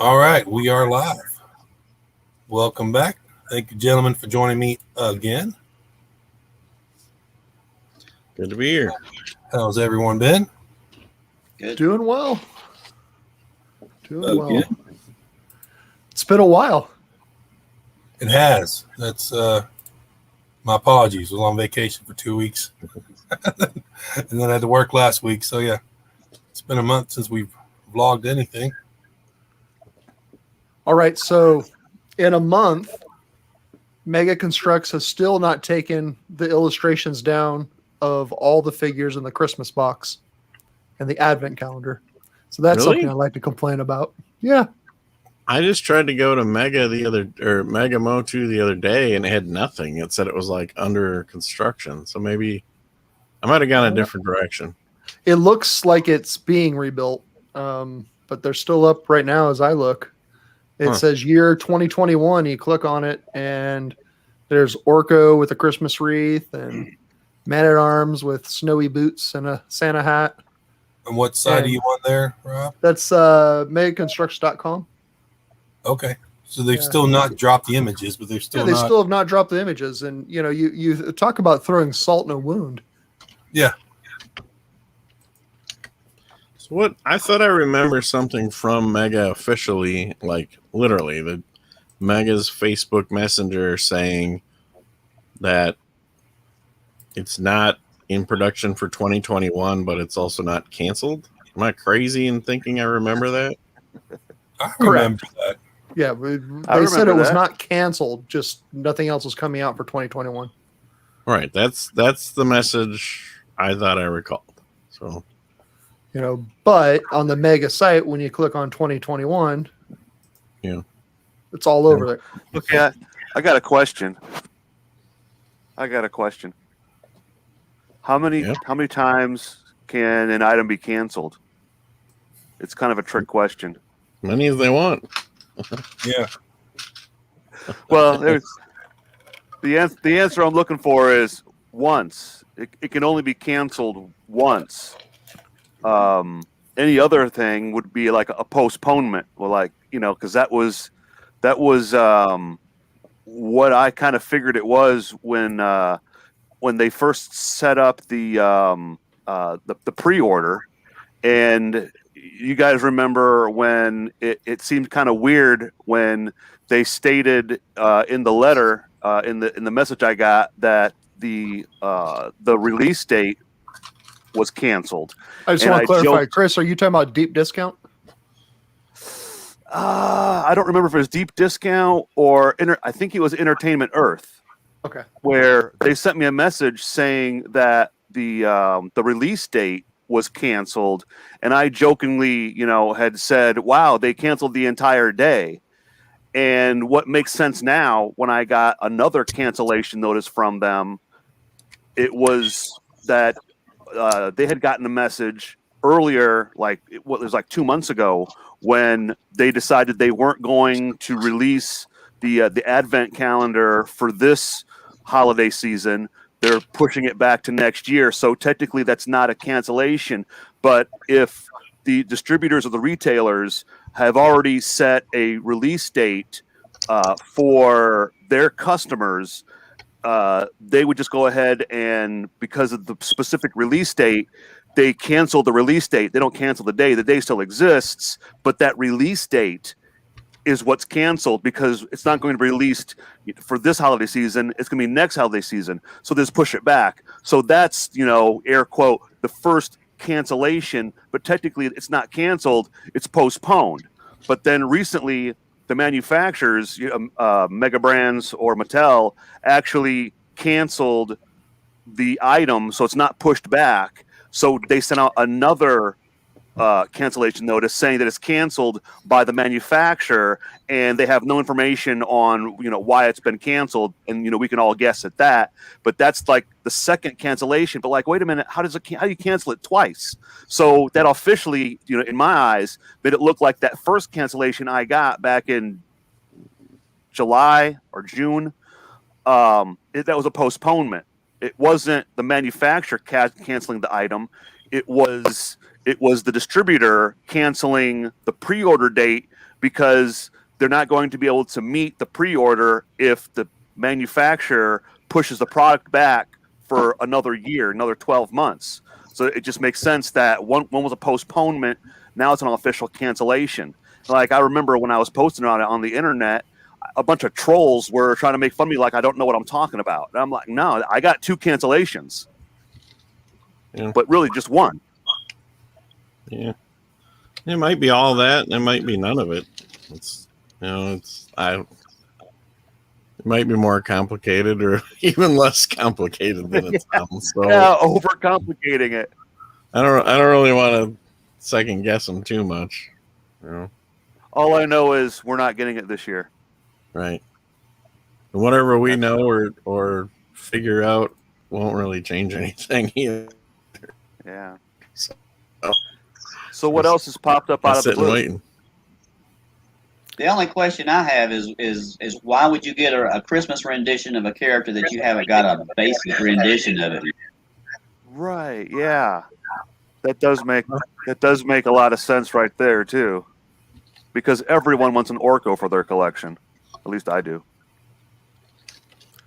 All right, we are live. Welcome back. Thank you, gentlemen, for joining me again. Good to be here. How's everyone been? Good. Doing well. Doing well. Again? It's been a while. It has. That's my apologies. I was on vacation for 2 weeks, and then I had to work last week. So yeah, it's been a month since we've vlogged anything. All right, so in a month, Mega Construx has still not taken the illustrations down of all the figures in the Christmas box and the advent calendar. So that's Really? something I'd like to complain about. Yeah. I just tried to go to Mega MotU the other day, and it had nothing. It said it was like under construction. So maybe I might have gone a different direction. It looks like it's being rebuilt, but they're still up right now as I look. It says year 2021. You click on it, and there's Orko with a Christmas wreath and Man-at-Arms with snowy boots and a Santa hat. And what side are you on there, Rob? That's megaconstruction.com. Okay. So they've still not dropped the images, but they're still they still have not dropped the images. And, you know, you talk about throwing salt in a wound. Yeah. So what? I thought I remember something from Mega officially, like literally the Mega's Facebook Messenger saying that it's not in production for 2021, but it's also not canceled. Am I crazy in thinking I remember that? I remember that. Yeah, they said it was not canceled, just nothing else was coming out for 2021. Right. That's the message I thought I recalled. So, you know, but on the Mega site, when you click on 2021, yeah, it's all over there. Okay, I got a question. How many times can an item be canceled? It's kind of a trick question. Many as they want. Yeah. Well, the answer I'm looking for is once. It can only be canceled once. Any other thing would be like a postponement. Well, like, you know, because that was what I kind of figured it was when they first set up the pre-order. And you guys remember when it seemed kind of weird when they stated in the letter in the message I got that the release date was canceled. I just want to clarify, Chris, are you talking about deep discount? I don't remember if it was Deep Discount or I think it was Entertainment Earth. Okay. Where they sent me a message saying that the release date was canceled, and I jokingly, you know, had said, "Wow, they canceled the entire day." And what makes sense now, when I got another cancellation notice from them, it was that they had gotten a message earlier, like it was like 2 months ago, when they decided they weren't going to release the advent calendar for this holiday season. They're pushing it back to next year. So technically that's not a cancellation. But if the distributors or the retailers have already set a release date for their customers, they would just go ahead and, because of the specific release date, they cancel the release date. They don't cancel the day. The day still exists, but that release date is what's canceled because it's not going to be released for this holiday season. It's going to be next holiday season. So they just push it back. So that's, you know, air quote, the first cancellation, but technically it's not canceled. It's postponed. But then recently the manufacturers, Mega Brands or Mattel, actually canceled the item. So it's not pushed back. So they sent out another cancellation notice saying that it's canceled by the manufacturer, and they have no information on, you know, why it's been canceled. And, you know, we can all guess at that, but that's like the second cancellation. But like, wait a minute, how do you cancel it twice? So that officially, you know, in my eyes, made it look like that first cancellation I got back in July or June, that was a postponement. It wasn't the manufacturer canceling the item. It was it was the distributor canceling the pre-order date because they're not going to be able to meet the pre-order if the manufacturer pushes the product back for another year, another 12 months. So it just makes sense that one was a postponement. Now it's an official cancellation. Like I remember when I was posting on it on the internet, a bunch of trolls were trying to make fun of me like I don't know what I'm talking about. And I'm like, no, I got 2 cancellations. Yeah. But really just one. Yeah. It might be all that. It might be none of it. It might be more complicated or even less complicated than it sounds. So Yeah, overcomplicating it. I don't really want to second guess them too much. All I know is we're not getting it this year. Right. And whatever we know or figure out won't really change anything either. Yeah. So what else has popped up out of the Sitting blue? waiting. The only question I have is why would you get a Christmas rendition of a character that you haven't got a basic rendition of it? Right. Yeah. That does make a lot of sense right there too, because everyone wants an Orko for their collection. At least I do.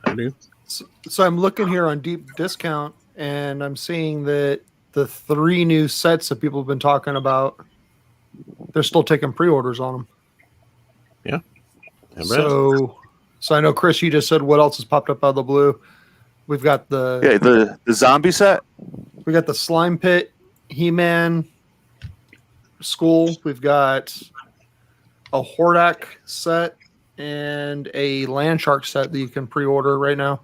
I do. So I'm looking here on Deep Discount, and I'm seeing that the 3 new sets that people have been talking about, they're still taking pre-orders on them. Yeah. So I know, Chris, you just said what else has popped up out of the blue. We've got the zombie set. We got the Slime Pit, He-Man School. We've got a Hordak set and a Land Shark set that you can pre-order right now.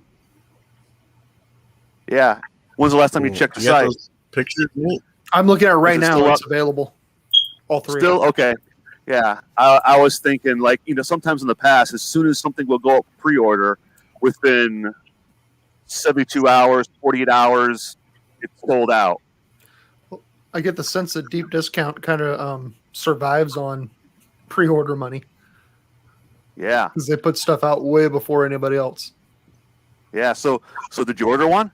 Yeah. When's the last time you checked the You got site? those pictures, Nate? I'm looking at it right Is it now. still It's up? available. All 3. Still okay. Yeah, I was thinking like sometimes in the past, as soon as something will go up pre-order, within 72 hours, 48 hours, it's sold out. I get the sense that Deep Discount kind of survives on pre-order money Yeah, because they put stuff out way before anybody else. yeah. So did you order one?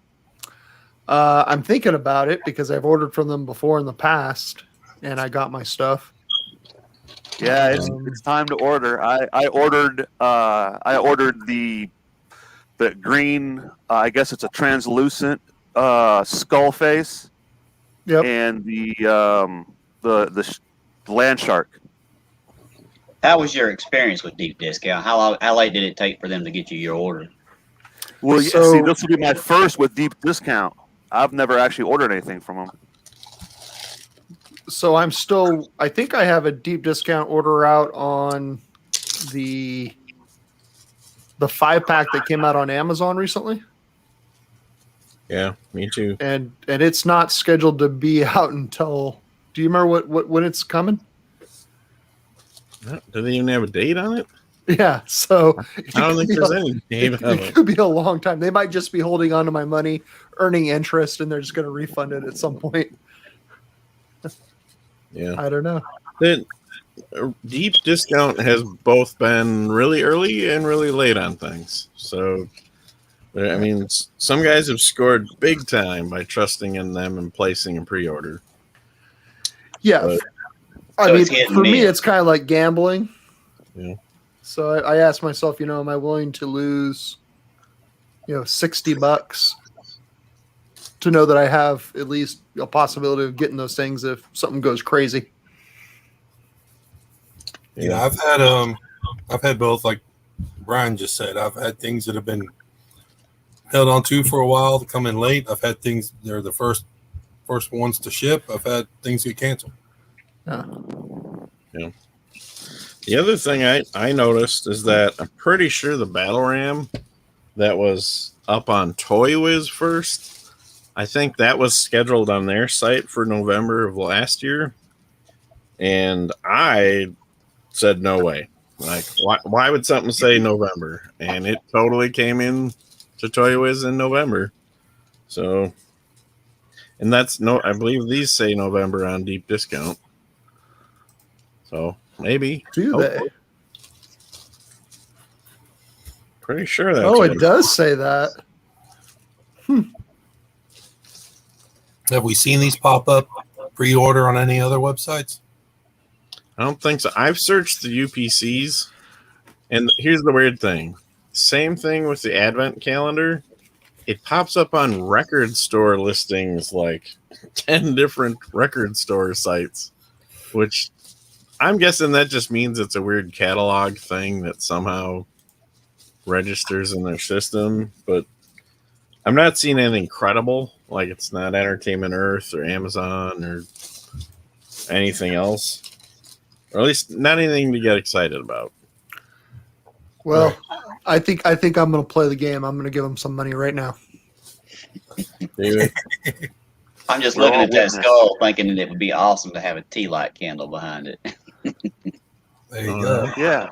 I'm thinking about it because I've ordered from them before in the past, and I got my stuff. Yeah, it's time to order. I ordered the green. I guess it's a translucent skull face. Yep. And the land shark. How was your experience with Deep Discount? How late did it take for them to get you your order? Well, So- see, this will be my first with Deep Discount. I've never actually ordered anything from them. So I think I have a Deep Discount order out on the 5-pack that came out on Amazon recently. Yeah, me too. And it's not scheduled to be out until, do you remember when it's coming? Do they even have a date on it? Yeah, so I don't think there's any date on it it. could be a long time. They might just be holding on to my money, earning interest, and they're just going to refund it at some point. Yeah. I don't know. The Deep Discount has both been really early and really late on things. So, I mean, some guys have scored big time by trusting in them and placing a pre-order. Yeah. But- I So mean, it's hit and for me, miss. it's kind of like gambling. Yeah. So I asked myself, am I willing to lose, $60 to know that I have at least a possibility of getting those things if something goes crazy? Yeah, I've had both, like Brian just said. I've had things that have been held on to for a while to come in late. I've had things they're the first ones to ship. I've had things get canceled. Yeah. The other thing I noticed is that I'm pretty sure the Battle Ram that was up on Toy Wiz first, I think that was scheduled on their site for November of last year. And I said, no way. Like, why would something say November? And it totally came in to Toy Wiz in November. So, and I believe these say November on Deep Discount. So maybe. Do they? Pretty sure that's Oh, what it does say that. Have we seen these pop up pre-order on any other websites? I don't think so. I've searched the UPCs, and here's the weird thing. Same thing with the Advent calendar. It pops up on record store listings, like 10 different record store sites, which I'm guessing that just means it's a weird catalog thing that somehow registers in their system. But I'm not seeing anything credible. Like it's not Entertainment Earth or Amazon or anything else. Or at least not anything to get excited about. Well, I think I'm going to play the game. I'm going to give them some money right now. David? I'm just We're looking all at that witness. skull, thinking that it would be awesome to have a tea light candle behind it. There you go. Yeah.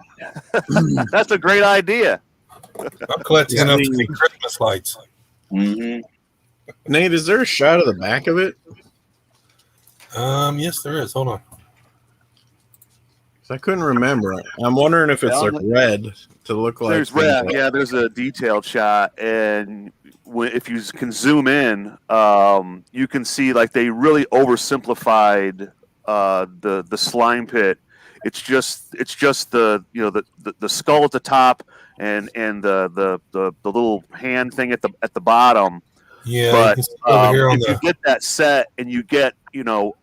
That's a great idea. I'm collecting enough Christmas lights. Mm-hmm. Nate, is there a shot of the back of it? Yes, there is. Hold on. I couldn't remember. I'm wondering if it's like red to look like. There's red. Yeah, there's a detailed shot, and if you can zoom in, you can see like they really oversimplified the slime pit. It's just the the skull at the top and the little hand thing at the bottom. Yeah, But you can see over here on if you get that set and you get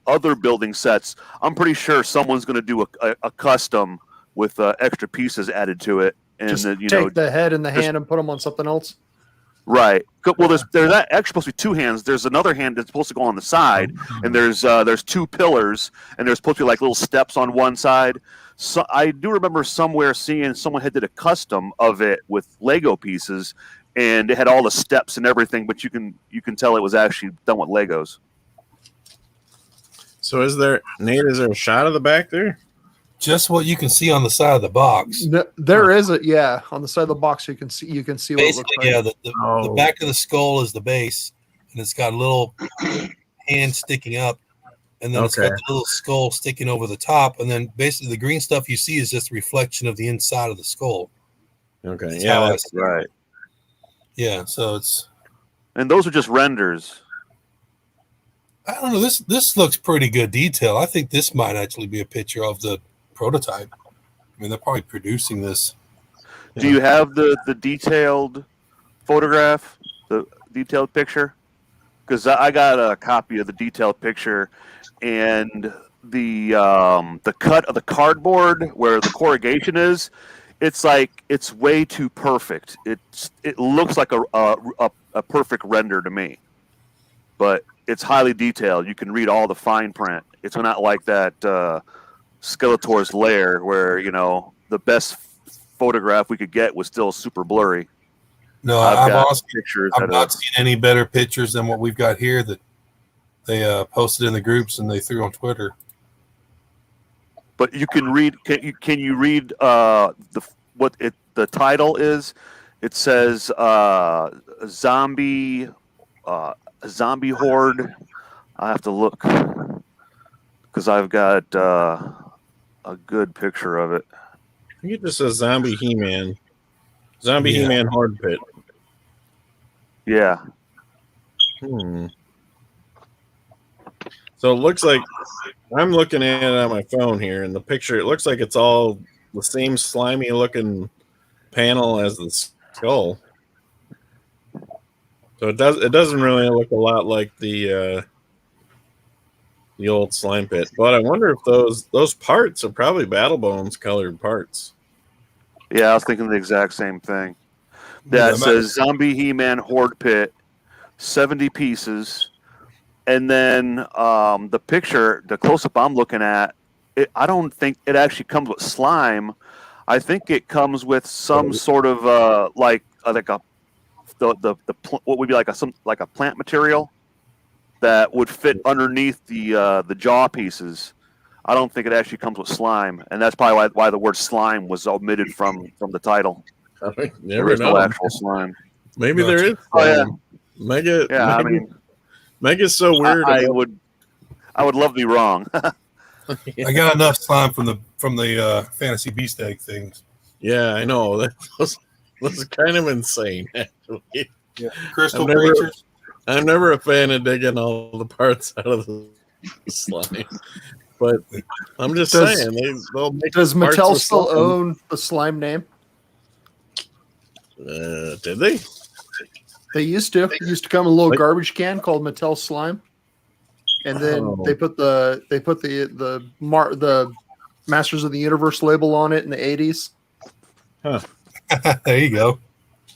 other building sets, I'm pretty sure someone's going to do a custom with extra pieces added to it. And Just then, take the head and the hand and put them on something else. right. Well, there's actually supposed to be two hands. There's another hand that's supposed to go on the side, and there's two pillars, and there's supposed to be like little steps on one side. So I do remember somewhere seeing someone had did a custom of it with Lego pieces, and it had all the steps and everything, but you can tell it was actually done with Legos. So is there, Nate, is there a shot of the back there? just what you can see on the side of the box. No, there is a on the side of the box you can see what it looks Basically, like. yeah, the back of the skull is the base, and it's got a little hand sticking up, and then it's got the little skull sticking over the top, and then basically the green stuff you see is just a reflection of the inside of the skull. Okay, That's yeah, how that's right. Yeah, so it's. And those are just renders. I don't know. This looks pretty good detail. I think this might actually be a picture of the prototype. I mean, they're probably producing this. Do you have the detailed photograph, the detailed picture? Because I got a copy of the detailed picture, and the cut of the cardboard where the corrugation is, it's like it's way too perfect. It looks like a perfect render to me, but it's highly detailed. You can read all the fine print. It's not like that Skeletor's lair where the best photograph we could get was still super blurry. No, I've not seen any better pictures than what we've got here that they posted in the groups and they threw on Twitter. But you can read. Can you read what the title is? It says zombie horde. I have to look because I've got a good picture of it. I think it just says Zombie He-Man. Zombie He-Man Horde Pit. Yeah. So it looks like I'm looking at it on my phone here, and the picture, it looks like it's all the same slimy looking panel as the skull. So it doesn't really look a lot like the old slime pit. But I wonder if those parts are probably Battlebones colored parts. Yeah, I was thinking the exact same thing. That says Zombie He-Man Horde Pit, 70 pieces. And then the picture, the close-up I'm looking at, I don't think it actually comes with slime. I think it comes with some sort of what would be like a plant material that would fit underneath the jaw pieces. I don't think it actually comes with slime, and that's probably why the word slime was omitted from the title. Never There is know. no actual slime. Maybe there is. Oh yeah, Mega. yeah. I mean, Mega's so weird. I would love to be wrong. I got enough slime from the Fantasy Beast Egg things. Yeah, I know. That was kind of insane, actually. Yeah, crystal creatures. I'm never a fan of digging all the parts out of the slime. But I'm just Does- saying, they'll make Does parts Mattel with still slime. own the slime name? Did they? They used to. It used to come in a little Like- garbage can called Mattel Slime, and then Oh. they put the Masters of the Universe label on it in the 80s. There you go.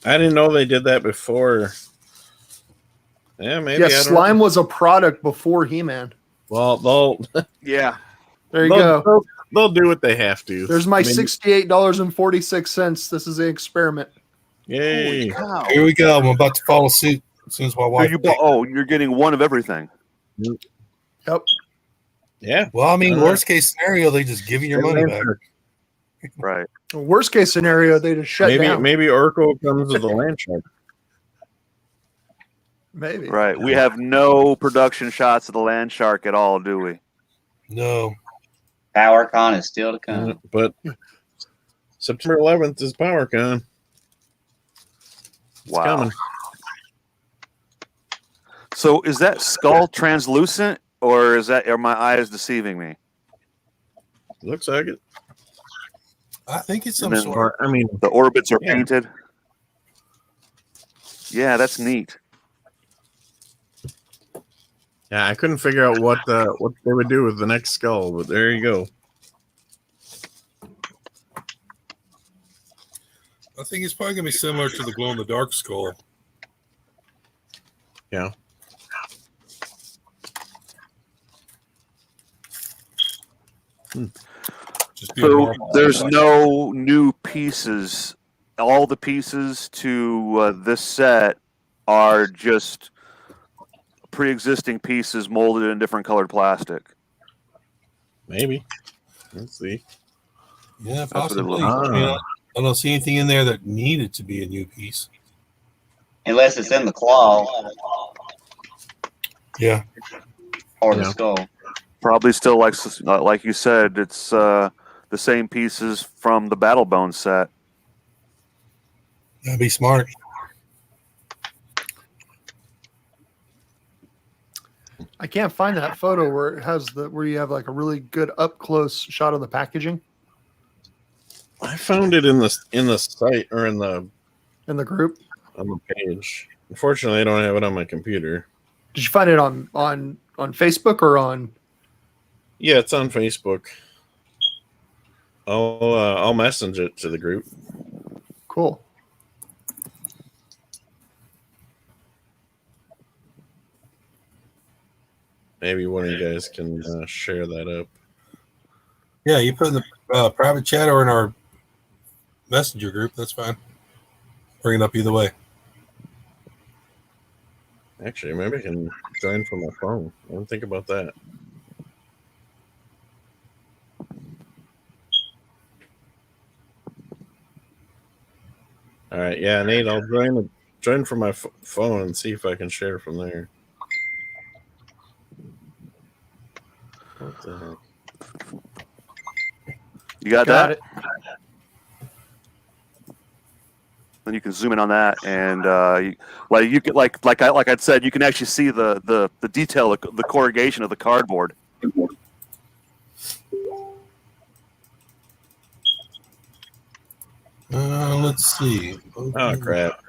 I didn't know they did that before. Yeah, maybe. Yeah, I don't Slime know. was a product before He-Man. Well, they'll Yeah. There you go. they'll do what they have to. There's my I mean, $68.46. This is an experiment. Yay! Holy cow. Here we go. I'm about to follow suit as soon as my wife. You're getting one of everything. Yep. Yeah. Well, I mean, worst case scenario, they just give you your money back. Right. Worst case scenario, they just shut down. Maybe Orko comes with the land shark. Maybe. Right. We have no production shots of the land shark at all, do we? No. PowerCon is still to come. But September 11th is PowerCon. It's Wow. coming. So is that skull translucent, or are my eyes deceiving me? Looks like it. I think it's some And then- sort. Or, I mean, The orbits are Yeah. painted. Yeah, that's neat. yeah, I couldn't figure out what they would do with the next skull, but there you go. I think it's probably gonna be similar to the glow in the dark skull. Yeah. Just be a So marble. there's no new pieces. All the pieces to this set are just pre-existing pieces molded in different colored plastic. Maybe. Let's see. Yeah, That's what it possibly. looks I mean, I don't see anything in there that needed to be a new piece. Unless it's in the claw Yeah. or the Yeah. skull. Probably still like you said, it's the same pieces from the Battle Bone set. That'd be smart. I can't find that photo where it has where you have like a really good up close shot of the packaging I found it in the site or in the in the group. on the page. Unfortunately, I don't have it on my computer. Did you find it on Facebook or on? Yeah, it's on Facebook. I'll message it to the group. Cool. Maybe one of you guys can share that up. Yeah, you put in the private chat or in our messenger group. That's fine. Bring it up either way. Actually, maybe I can join from my phone. I didn't think about that. All right, yeah, Nate, I'll join from my phone and see if I can share from there. What the heck? You got Got that? it. Then you can zoom in on that, and like I said, you can actually see the detail, the corrugation of the cardboard. Let's see. Oh crap!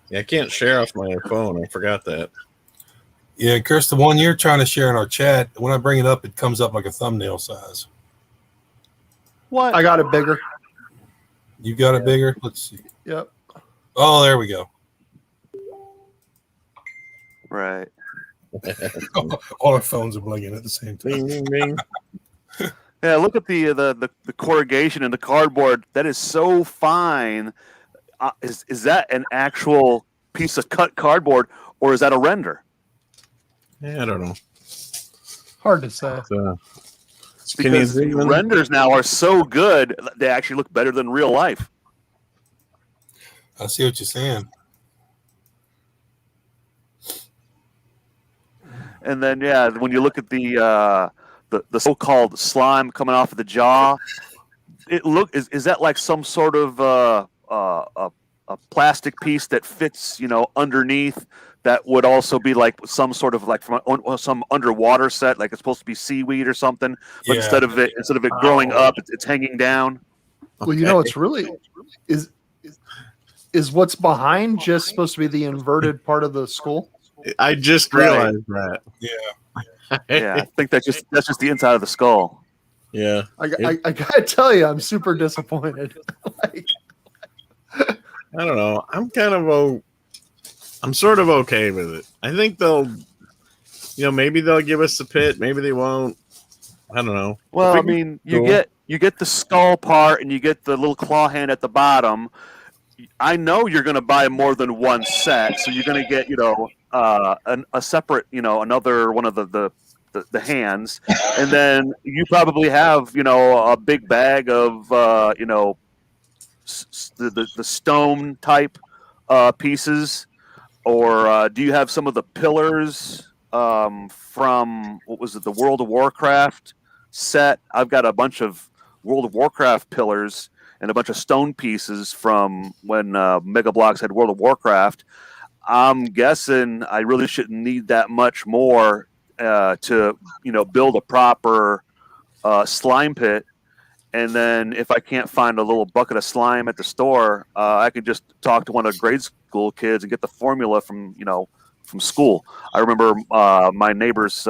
Yeah, I can't share off my phone. I forgot that. Yeah, Chris, the one you're trying to share in our chat, when I bring it up, it comes up like a thumbnail size. What? I got it bigger. You got it bigger? Let's see. Yep. Oh, there we go. Right. All our phones are blinking at the same time. Ding, ding, ding. Yeah, look at the corrugation in the cardboard. That is so fine. Is that an actual piece of cut cardboard, or is that a render? Yeah, I don't know. Hard to say. Can you Because zoom in? renders now are so good, they actually look better than real life. I see what you're saying. And then, yeah, when you look at the so-called slime coming off of the jaw, is that like some sort of a plastic piece that fits, underneath that would also be like some sort of like from some underwater set, like it's supposed to be seaweed or something, but Yeah. instead of it growing up, it's hanging down. Well, you know, it's really is what's behind just supposed to be the inverted part of the skull? I just realized that. Yeah. Yeah, I think that's just the inside of the skull. Yeah. I gotta tell you, I'm super disappointed. Like, I don't know. I'm sort of okay with it. I think they'll, maybe they'll give us the pit. Maybe they won't. I don't know. Well, I mean, you get the skull part and you get the little claw hand at the bottom. I know you're going to buy more than one set, so you're going to get, a separate, another one of the hands, and then you probably have, a big bag of, the stone type pieces, or do you have some of the pillars from what was it, the World of Warcraft set? I've got a bunch of World of Warcraft pillars and a bunch of stone pieces from when Mega Bloks had World of Warcraft. I'm guessing I really shouldn't need that much more to build a proper slime pit. And then if I can't find a little bucket of slime at the store, I could just talk to one of the grade school kids and get the formula from school. I remember my neighbor's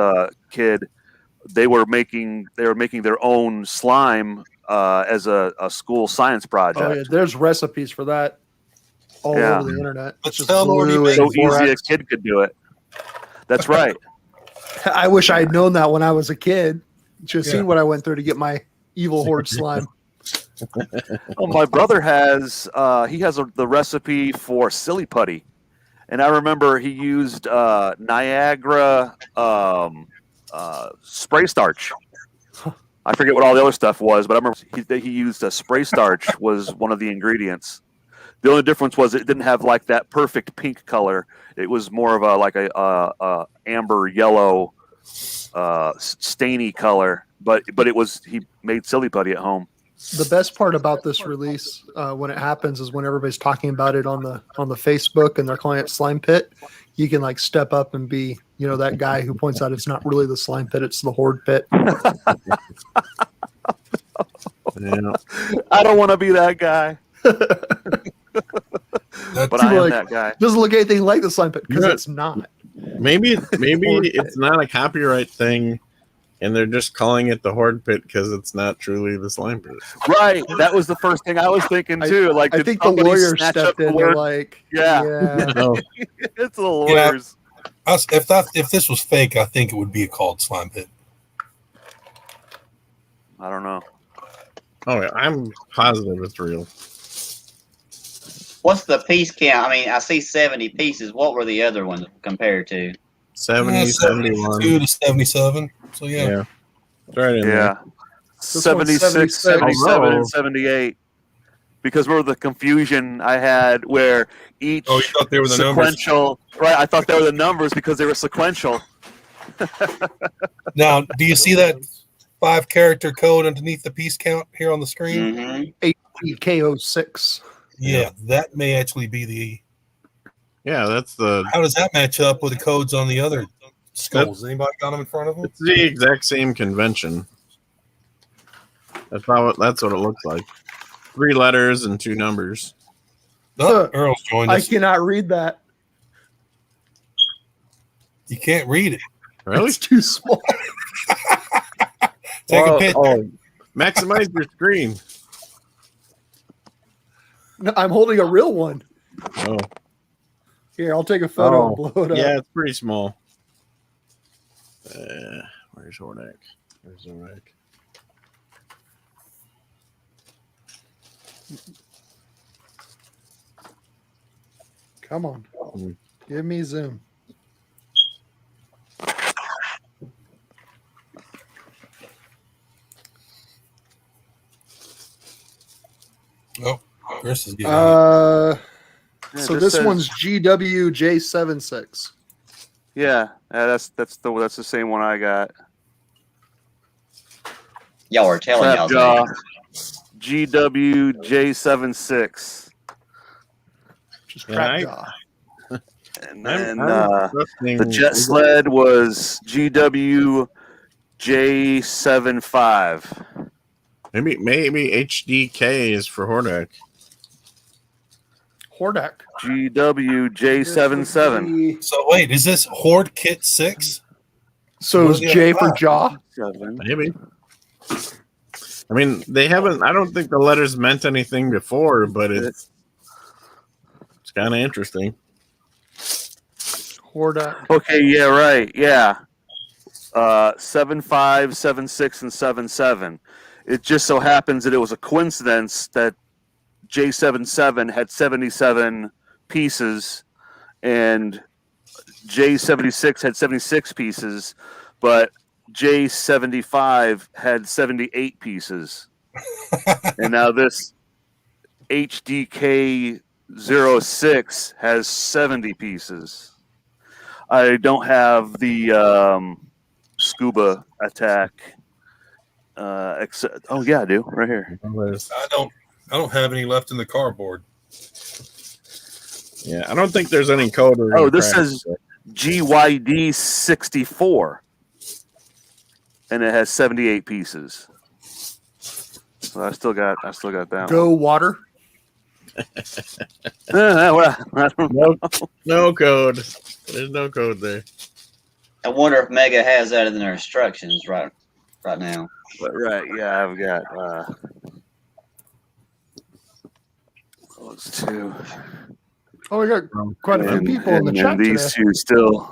kid. They were making their own slime as a school science project. oh yeah, there's recipes for that all over the internet. Let's Just tell them already glue made and So easy a borax. kid could do it. That's right. I wish I had known that when I was a kid. Just Yeah. seen what I went through to get my evil horde slime. Well, my brother has the recipe for silly putty, and I remember he used Niagara spray starch. I forget what all the other stuff was, but I remember he used a spray starch was one of the ingredients. The only difference was it didn't have like that perfect pink color. It was more of a amber yellow stainy color. But he made silly putty at home. The best part about this release when it happens is when everybody's talking about it on the Facebook and they're calling it slime pit. You can like step up and be that guy who points out it's not really the slime pit, it's the horde pit. Yeah. I don't want to be that guy, That's but I am like- that guy. Doesn't look anything like the slime pit because Yeah. it's not. Maybe it's not a copyright thing, and they're just calling it the horde pit because it's not truly the slime pit. Right. That was the first thing I was thinking too. Like, I did think the somebody lawyer snatch up stepped the in. They're word? like, Yeah. No. It's the lawyers. if this was fake, I think it would be called slime pit. I don't know. Oh, yeah, I'm positive it's real. What's the piece count? I mean, I see 70 pieces. What were the other ones compared to? 70, 71. 72 to 77. So yeah. Yeah. It's right in there. Yeah. This one's 76, 76. 77, Oh. and 78. Because remember the confusion I had where each Oh, you thought they were the numbers. sequential. Right. I thought they were the numbers because they were sequential. Now, do you see that 5-character code underneath the piece count here on the screen? Mm-hmm. KO6. Yeah, that may actually be the. Yeah, that's the. How does that match up with the codes on the other skulls? Anybody got them in front of them? It's the exact same convention. That's what it looks like. 3 letters and 2 numbers. Oh, Earl's joined I us. cannot read that. You can't read it. Really? It's too small. Take Well, a picture. Oh, maximize your screen. No, I'm holding a real one. Oh, Here, I'll take a photo and blow it up. yeah, it's pretty small. Where's Hordak? Where's Hordak? Come on. Give me zoom. Oh, Chris is getting it. Yeah, So it this says- one's GWJ76. Yeah, that's the same one I got. Y'all were telling y'all. Trapjaw GWJ76. Just Yeah, crap I- jaw. And then trusting the jet sled was GW J75. Maybe HDK is for Hordak. Hordak. GW J77. So wait, is this Horde Kit 6? So is J for jaw? Maybe. I mean, they haven't. I don't think the letters meant anything before, but it's kind of interesting. Hordak. Okay, yeah, right, yeah. 75, 76, and 77. It just so happens that it was a coincidence that J77 had 77 pieces and J76 had 76 pieces, but J75 had 78 pieces. And now this HDK 06 has 70 pieces. I don't have the scuba attack. Except, oh yeah, I do right here. I don't have any left in the cardboard. Yeah, I don't think there's any code. Oh, this says GYD 64, and it has 78 pieces. So I still got that. Go water. Well, I don't know. No code. There's no code there. I wonder if Mega has that in their instructions right now. But right, yeah, I've got those two. Oh, we got quite a few people in the chat these today. two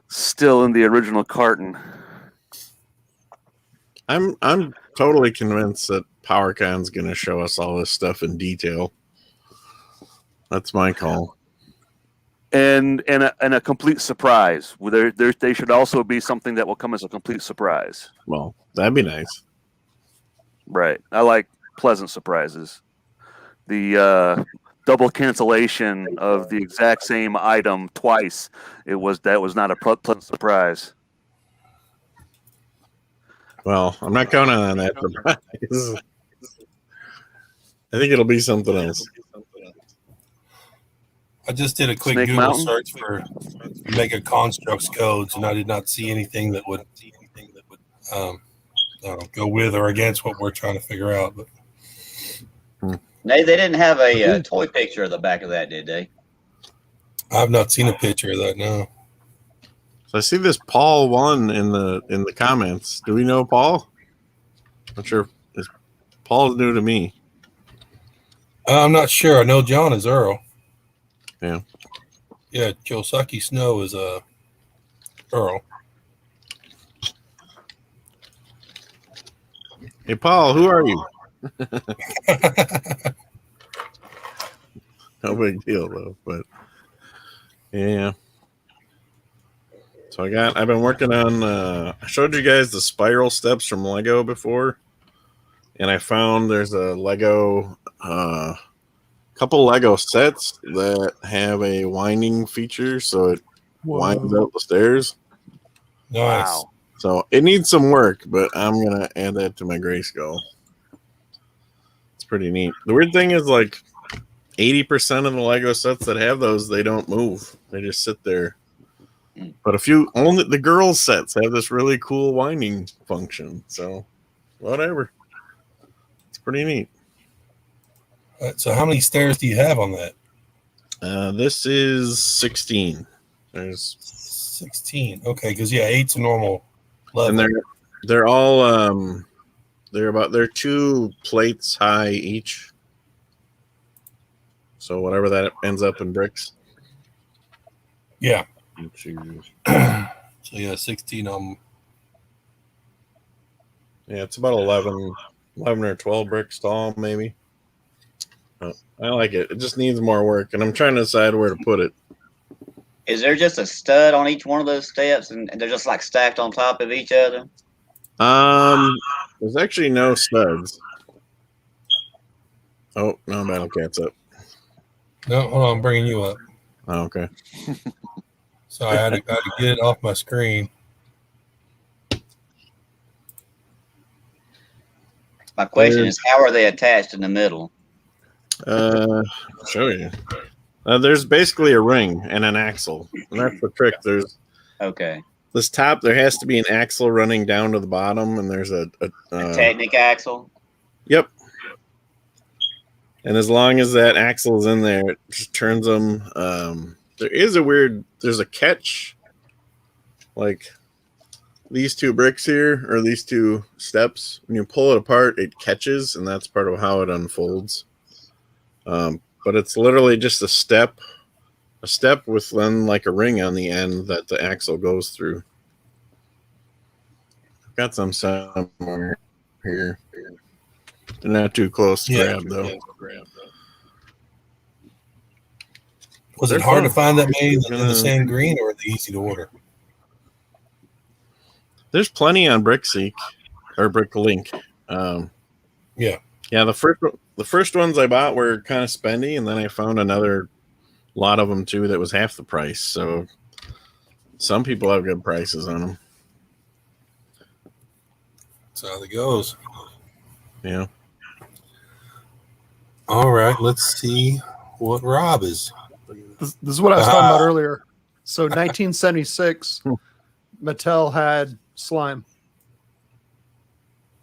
still in the original carton. I'm totally convinced that PowerCon's going to show us all this stuff in detail. That's my call. And a complete surprise. They should also be something that will come as a complete surprise. Well, that'd be nice. Right. I like pleasant surprises. The double cancellation of the exact same item twice. That was not a pleasant surprise. Well, I'm not counting on that surprise. I think it'll be something else. I just did a quick Snake Google Mountain? search for Mega Construx codes, and I did not see anything that would I don't know, go with or against what we're trying to figure out. But No, they didn't have a toy picture of the back of that, did they? I've not seen a picture of that. No. So I see this Paul 1 in the comments. Do we know Paul? Not sure. Paul's new to me. I'm not sure. I know John is Earl. Yeah. Yeah, Kiyosaki Snow is Earl. Hey, Paul, who are you? No big deal, though. But, yeah. So I've been working on, I showed you guys the spiral steps from Lego before. And I found there's a Lego, couple Lego sets that have a winding feature, so it winds out the stairs. Nice. Wow. So it needs some work, but I'm gonna add that to my Grayskull. It's pretty neat. The weird thing is, like, 80% of the Lego sets that have those, they don't move. They just sit there. But only the girls sets have this really cool winding function. So whatever. It's pretty neat. So how many stairs do you have on that? This is 16. There's 16. Okay, because 8's a normal level. and they're all they're 2 plates high each. So whatever that ends up in bricks. Yeah. Choose. So 16 on. Yeah, it's about 11 or 12 bricks tall, maybe. I like it. It just needs more work, and I'm trying to decide where to put it. Is there just a stud on each one of those steps, and they're just like stacked on top of each other? There's actually no studs. Oh, no, BattleCat's up. No, hold on, I'm bringing you up. Oh, okay. So I had to get it off my screen. My question is, how are they attached in the middle? I'll show you. There's basically a ring and an axle, and that's the trick. There's Okay. this top. There has to be an axle running down to the bottom, and there's a Technic axle. Yep. And as long as that axle is in there, it just turns them. There's a catch, like these two bricks here, or these two steps. When you pull it apart, it catches, and that's part of how it unfolds. But it's literally just a step with then like a ring on the end that the axle goes through. I've got some somewhere here. They're not too close to grab, though. Was it hard to find that made in the same green, or are they easy to order? There's plenty on BrickSeek or BrickLink. Yeah. The first ones I bought were kind of spendy, and then I found another lot of them too that was half the price. So some people have good prices on them. That's how it goes. Yeah. All right, let's see what Rob is. This is what I was talking about earlier. So 1976, Mattel had slime.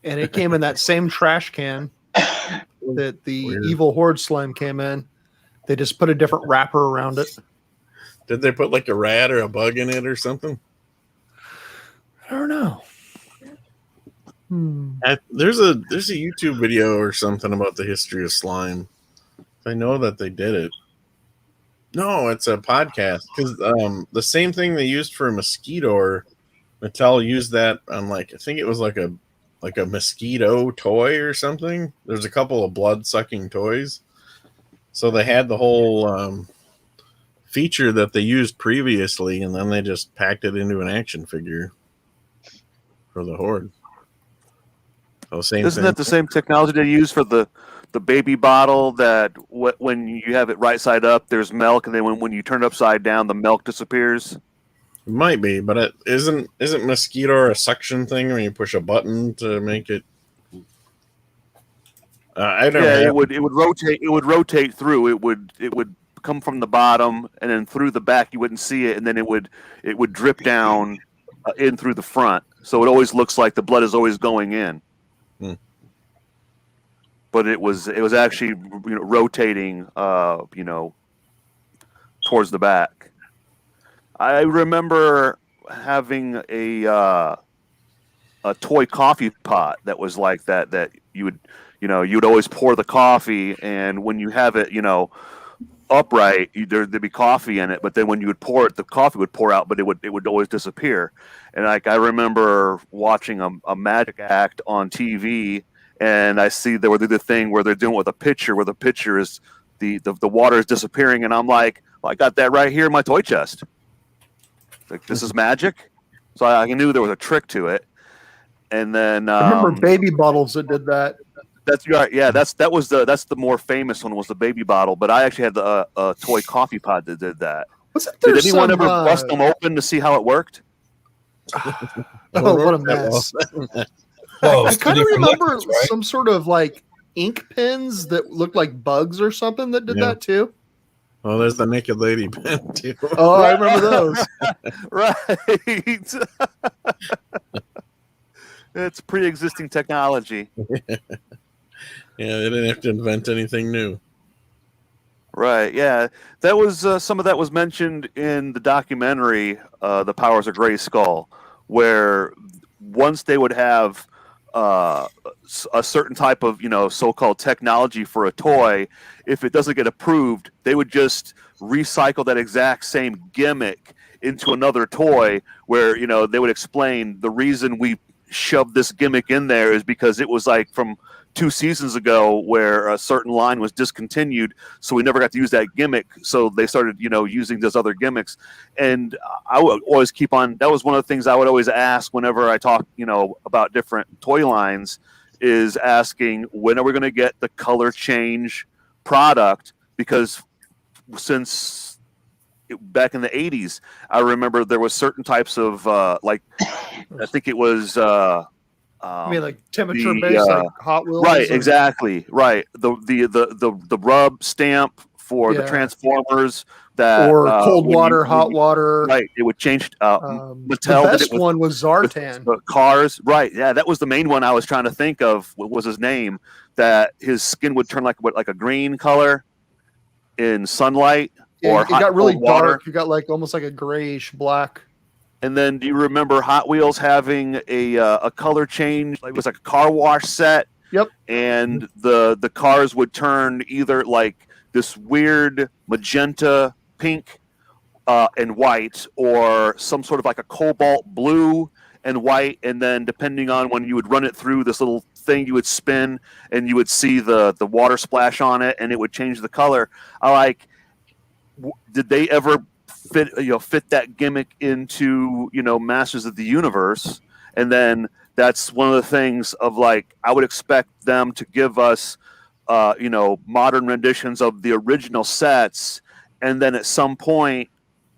And it came in that same trash can that the Evil Horde slime came in. They just put a different wrapper around it. Did they put like a rat or a bug in it or something? I don't know. There's a YouTube video or something about the history of slime. I know that they did it. No, it's a podcast because the same thing they used for a mosquito, Mattel used that on I think it was like a mosquito toy or something. There's a couple of blood sucking toys, so they had the whole feature that they used previously, and then they just packed it into an action figure for the Horde. Isn't that the same technology they use for the baby bottle that when you have it right side up, there's milk, and then when you turn it upside down, the milk disappears? It might be, but isn't mosquito a suction thing when you push a button to make it? I don't. Yeah, it would rotate. It would rotate through. It would come from the bottom and then through the back. You wouldn't see it, and then it would drip down in through the front. So it always looks like the blood is always going in. But it was actually rotating towards the back. I remember having a toy coffee pot that was like that you would always pour the coffee, and when you have it upright, there'd be coffee in it, but then when you would pour it, the coffee would pour out, but it would always disappear. And I remember watching a magic act on TV, and I see they were doing the thing where they're doing it with a pitcher, where the pitcher is the water is disappearing, and I'm like, well, I got that right here in my toy chest. Like, this is magic. So I knew there was a trick to it. And then I remember baby bottles that did that. That's right. Yeah, that's the more famous one was the baby bottle. But I actually had a toy coffee pod that did that. Did anyone ever bust them open to see how it worked? Oh, what a mess! Well, I kind of remember some sort of ink pens that looked like bugs or something that did that too. Oh, there's the naked lady pen too. Oh, I remember those. Right. It's pre-existing technology. Yeah, they didn't have to invent anything new. Right. Yeah, that was some of that was mentioned in the documentary, "The Powers of Grayskull," where once they would have a certain type of so-called technology for a toy, if it doesn't get approved, they would just recycle that exact same gimmick into another toy, where they would explain the reason we shoved this gimmick in there is because it was from 2 seasons ago where a certain line was discontinued, so we never got to use that gimmick, so they started using those other gimmicks. And I would always keep on, that was one of the things I would always ask whenever I talk about different toy lines, is asking, when are we going to get the color change product? Because since back in the 80s, I remember there was certain types of I think it was I mean, like temperature based, like Hot Wheels. Right, exactly. Right. The rub stamp for the Yeah. Transformers that or cold when water, you- hot water. right, it would change. The Mattel did best it with one was Zartan. the cars, right? Yeah, that was the main one I was trying to think of. What was his name? That his skin would turn like a green color in sunlight, Yeah, or it hot got and really cold water. dark. You got like almost like a grayish black. And then, do you remember Hot Wheels having a color change? Like, it was like a car wash set. Yep. And the cars would turn either like this weird magenta, pink, and white, or some sort of like a cobalt blue and white. And then, depending on when you would run it through this little thing, you would spin and you would see the water splash on it, and it would change the color. Did they ever fit that gimmick into Masters of the Universe? And then that's one of the things of like, I would expect them to give us modern renditions of the original sets, and then at some point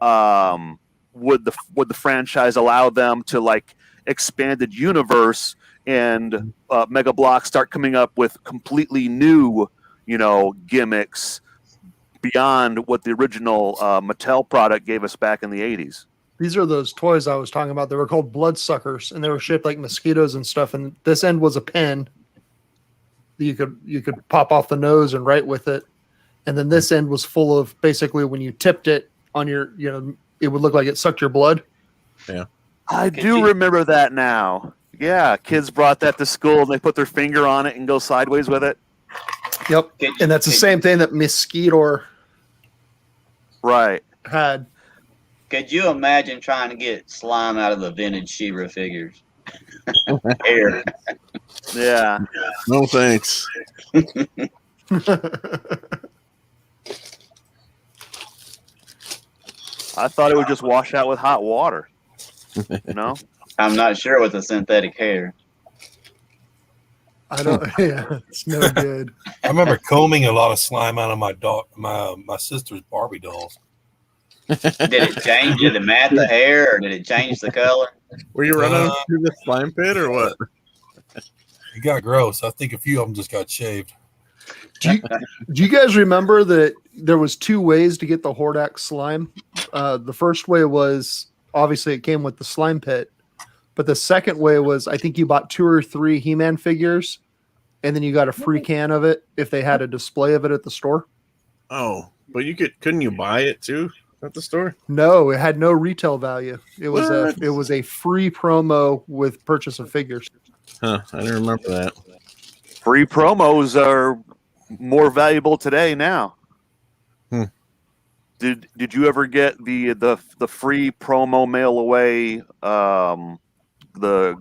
would the franchise allow them to like expanded universe and Mega Bloks start coming up with completely new gimmicks beyond what the original Mattel product gave us back in the 80s. These are those toys I was talking about. They were called bloodsuckers, and they were shaped like mosquitoes and stuff. And this end was a pen that you could pop off the nose and write with it. And then this end was full of, basically, when you tipped it on your, it would look like it sucked your blood. Yeah, I do remember that now. Yeah, kids brought that to school and they put their finger on it and go sideways with it. Yep, and that's the same thing that Mosquito Right. had. Could you imagine trying to get slime out of the vintage She-Ra figures? Air. Yeah. no thanks. I thought it would just wash out with hot water. I'm not sure with the synthetic hair. I don't. Yeah, it's no good. I remember combing a lot of slime out of my sister's Barbie dolls. Did it change? Did it mat the hair, or did it change the color? Were you running through the slime pit or what? It got gross. I think a few of them just got shaved. Do you guys remember that there was two ways to get the Hordak slime? The first way was, obviously, it came with the slime pit. But the second way was, I think you bought 2 or 3 He-Man figures, and then you got a free can of it if they had a display of it at the store. Oh, but couldn't you buy it too at the store? No, it had no retail value. It was What? it was a free promo with purchase of figures. Huh, I didn't remember that. Free promos are more valuable today now. Did you ever get the free promo mail away the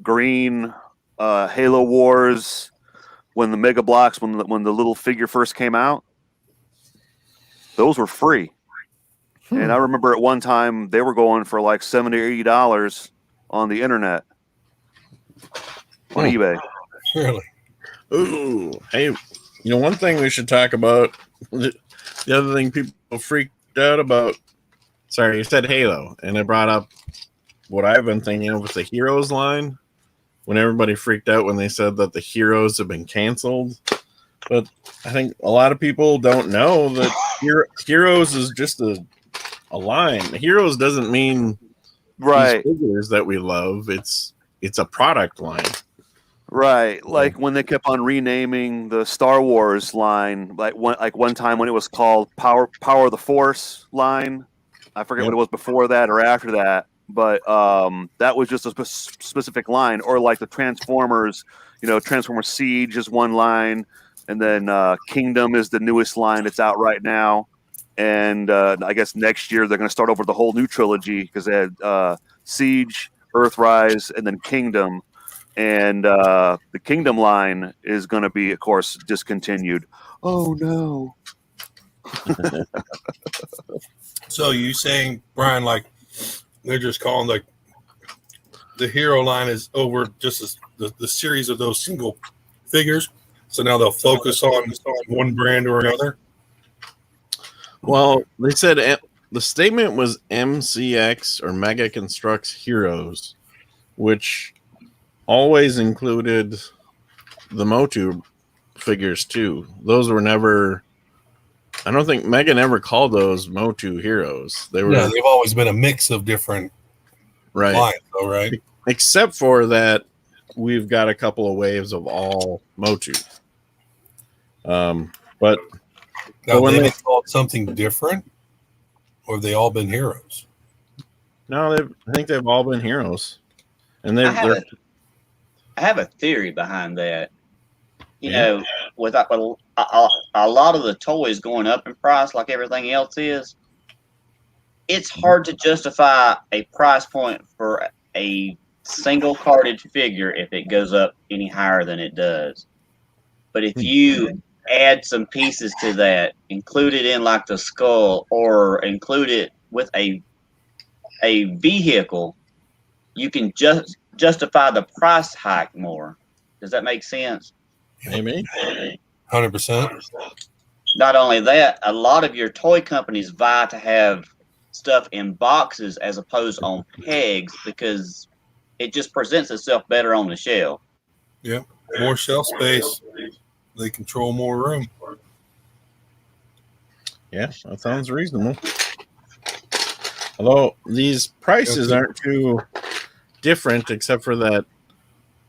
green Halo Wars when the Mega Bloks when the little figure first came out? Those were free. And I remember at one time they were going for like $70 or $80 on the internet on eBay. Really? Ooh, hey, one thing we should talk about. The other thing people freaked out about. Sorry, you said Halo, and I brought up what I've been thinking of with the Heroes line. When everybody freaked out when they said that the Heroes have been canceled, but I think a lot of people don't know that Heroes is just a line. Heroes doesn't mean Right. these figures that we love. It's a product line. Right, like when they kept on renaming the Star Wars line, like one time when it was called Power of the Force line. I forget what it was before that or after that, but that was just a specific line. Or like the Transformers, Transformers Siege is one line, and then Kingdom is the newest line that's out right now. And I guess next year they're going to start over the whole new trilogy because they had Siege, Earthrise, and then Kingdom. And the Kingdom line is going to be, of course, discontinued. Oh, no. So you saying, Brian, like they're just calling like the hero line is over just as the series of those single figures. So now they'll focus on one brand or another. Well, they said the statement was MCX or Mega Construx Heroes, which always included the MotU figures too. Those were never I don't think Megan ever called those MotU heroes. They were they've always been a mix of different right, lines, though, right? except for that we've got a couple of waves of all MotU. But Now, when they've they- been called something different, or have they all been heroes? no, I think they've all been heroes, and I they're have a theory behind that. You Yeah. know, with a lot of the toys going up in price, like everything else is, it's hard to justify a price point for a single carded figure if it goes up any higher than it does. But if you add some pieces to that, include it in like the skull, or include it with a vehicle, you can just justify the price hike more. Does that make sense? maybe 100%. Not only that, a lot of your toy companies vie to have stuff in boxes as opposed on pegs because it just presents itself better on the shelf. Yep. More shelf space. They control more room. yeah, that sounds reasonable. Although these prices Okay. aren't too different, except for that.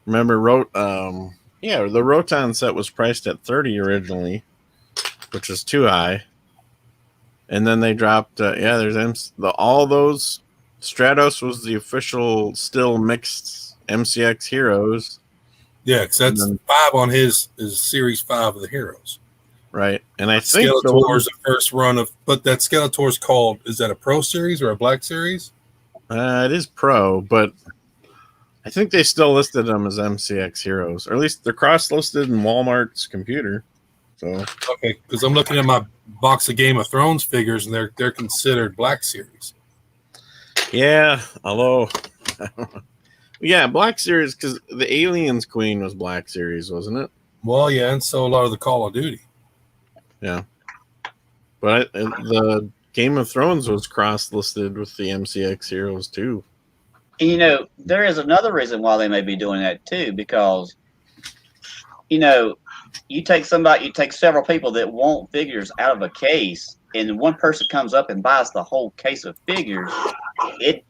Remember, the Roton set was priced at $30 originally, which was too high, and then they dropped. There's all those. Stratos was the official still mixed MCX heroes, Yeah, because that's And 5 on his is Series 5 of the heroes. right? And I think Skeletor is the first run of, but that Skeletor's called, is that a Pro Series or a Black Series? it is Pro, but I think they still listed them as MCX heroes, or at least they're cross-listed in Walmart's computer. So Okay, because I'm looking at my box of Game of Thrones figures, and they're considered Black Series. yeah, although yeah, Black Series because the Aliens Queen was Black Series, wasn't it? Well, yeah, and so a lot of the Call of Duty. Yeah, but the Game of Thrones was cross-listed with the MCX heroes too. And you know, there is another reason why they may be doing that too, because you know, you take several people that want figures out of a case, and one person comes up and buys the whole case of figures, it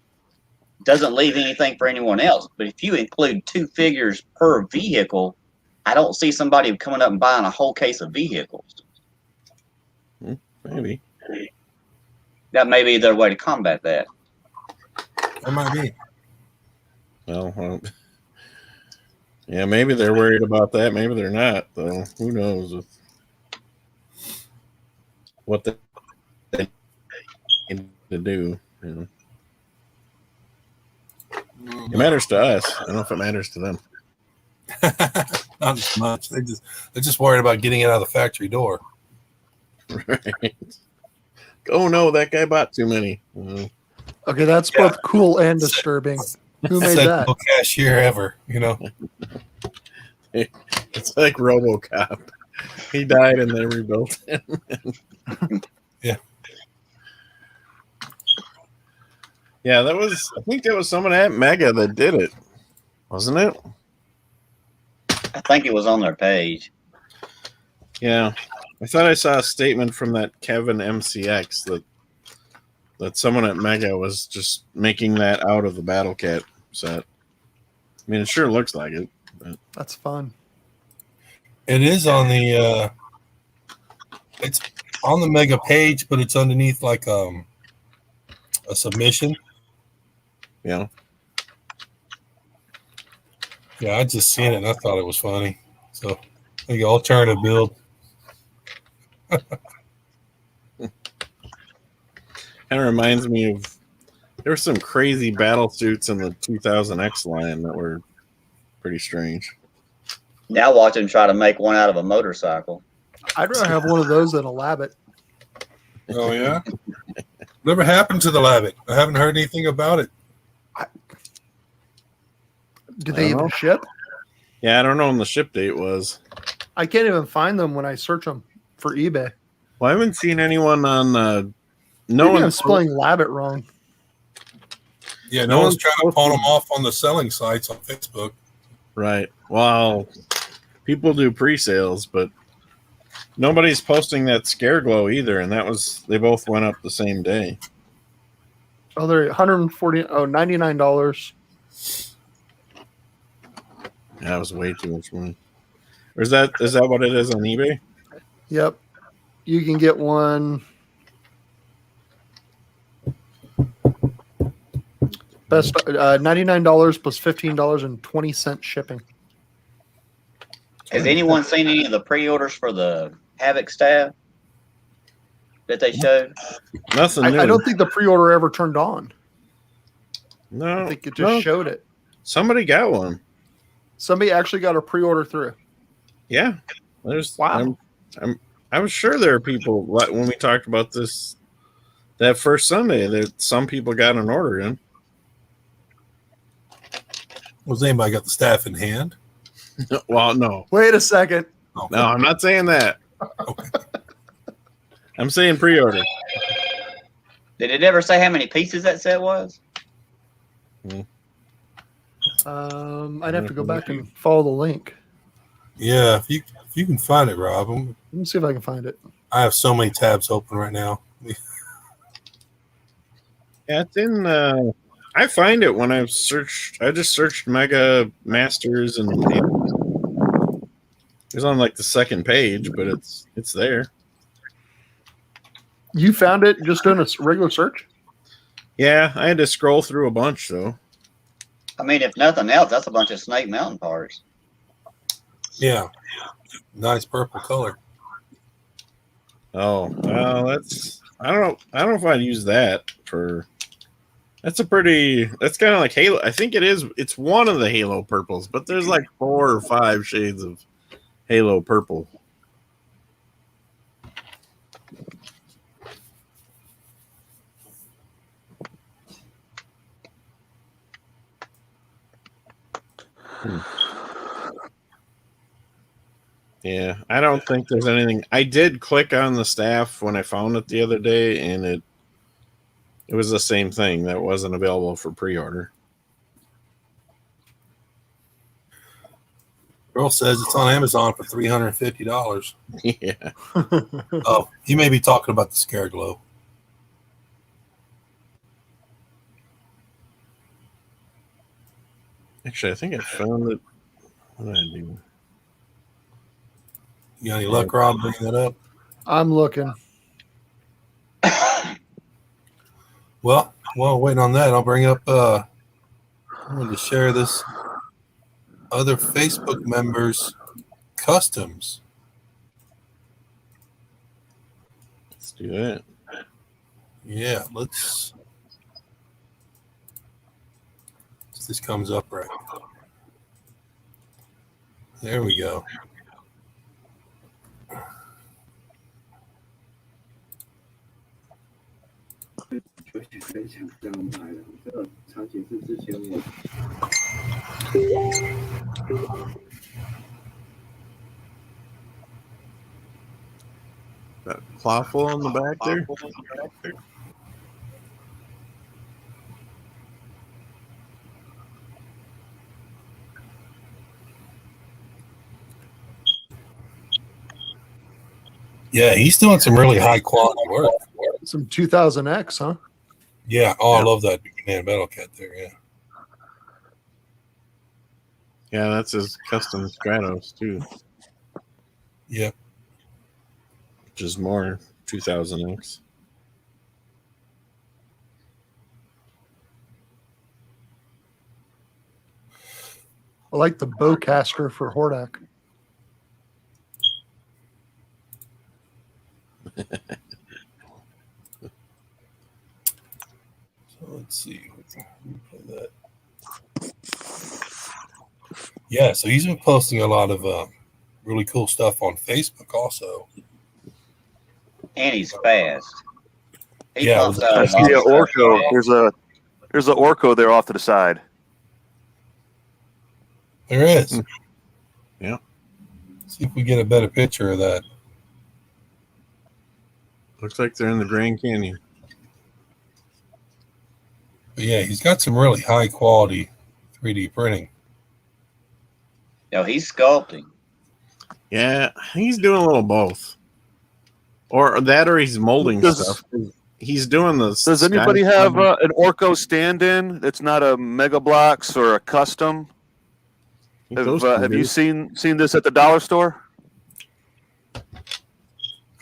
doesn't leave anything for anyone else. But if you include 2 figures per vehicle, I don't see somebody coming up and buying a whole case of vehicles. Maybe. That may be their way to combat that. That might be. Well, yeah, maybe they're worried about that. Maybe they're not, though. Who knows what they need to do? You know. It matters to us. I don't know if it matters to them. Not as much. They're just worried about getting it out of the factory door. Right. Oh no, that guy bought too many. Okay, that's both cool and disturbing. Who made that? No cashier ever, you know. It's like RoboCop. He died and they rebuilt him. Yeah. Yeah, I think that was someone at Mega that did it, wasn't it? I think it was on their page. Yeah. I thought I saw a statement from that Kevin MCX that someone at Mega was just making that out of the BattleCat set. I mean, it sure looks like it. But. That's fun. It is on the it's on the Mega page, but it's underneath like a submission. Yeah. Yeah, I just seen it and I thought it was funny. So like an alternative build. Kind of reminds me of there were some crazy battle suits in the 2000X line that were pretty strange. Now watch him try to make one out of a motorcycle. I'd rather have one of those than a Labbit. Oh yeah. Never happened to the Labbit. I haven't heard anything about it. Do they even ship? Yeah, I don't know when the ship date was. I can't even find them when I search them for eBay. Well, I haven't seen anyone on. Maybe I'm spelling Labbit wrong. Yeah, no one's trying to pawn them off on the selling sites on Facebook. Right. Well, people do pre-sales, but Nobody's posting that scare glow either, and they both went up the same day. Oh, they're $$99. Yeah, that was way too much money. Or is that what it is on eBay? Yep. You can get one. Best $99 plus $15.20 shipping. Has anyone seen any of the pre-orders for the Havoc staff that they showed? Nothing new. I don't think the pre-order ever turned on. No, I think it just showed it. Somebody got one. Somebody actually got a pre-order through. Yeah, there's. Wow. I was sure there are people when we talked about this that first Sunday that some people got an order in. Was anybody got the staff in hand? Well, no. Wait a second. Oh, No, I'm not saying that. okay. I'm saying pre-order. Did it ever say how many pieces that set was? I'd have to go back and follow the link. Yeah, if you can find it, Rob. Let me see if I can find it. I have so many tabs open right now. Yeah, it's in. I find it when I've searched. I just searched Mega Masters, and it's on like the second page, but it's there. You found it just doing a regular search? Yeah, I had to scroll through a bunch though. I mean, if nothing else, that's a bunch of Snake Mountain parts. Yeah, nice purple color. Oh, well, that's. I don't know if I'd use that for. That's kind of like Halo. I think it is. It's one of the Halo purples, but there's like 4 or 5 shades of Halo purple. Yeah, I don't think there's anything. I did click on the staff when I found it the other day, and it was the same thing that wasn't available for pre-order. Girl says it's on Amazon for $350. Yeah. Oh, you may be talking about the Scare Glow. Actually, I think I found it. What did I do? You got any luck, Rob, bringing that up? I'm looking. Well, while waiting on that, I'll bring up. I'm going to share this other Facebook members' customs. Let's do that. Yeah, let's. This comes up right. There we go. That clawful on the back there. Yeah, he's doing some really high quality work. Some 2000X, huh? Yeah. Oh, I love that man BattleCat there. Yeah. Yeah, that's his custom Stratos too. Yep. Which is more 2000X. I like the bowcaster for Hordak. So let's see. Play that. Yeah, so he's been posting a lot of really cool stuff on Facebook also. And he's fast. He Yeah, pumps out I a see lot an of stuff. Orco. There's an Orco there off to the side. There is. Yeah. See if we get a better picture of that. Looks like they're in the Grand Canyon. But yeah, he's got some really high quality 3D printing. No, he's sculpting. Yeah, he's doing a little both, or that, or he's molding stuff. He's doing this. Does anybody have an Orco stand-in that's not a Mega Bloks or a custom? Have you seen this at the dollar store?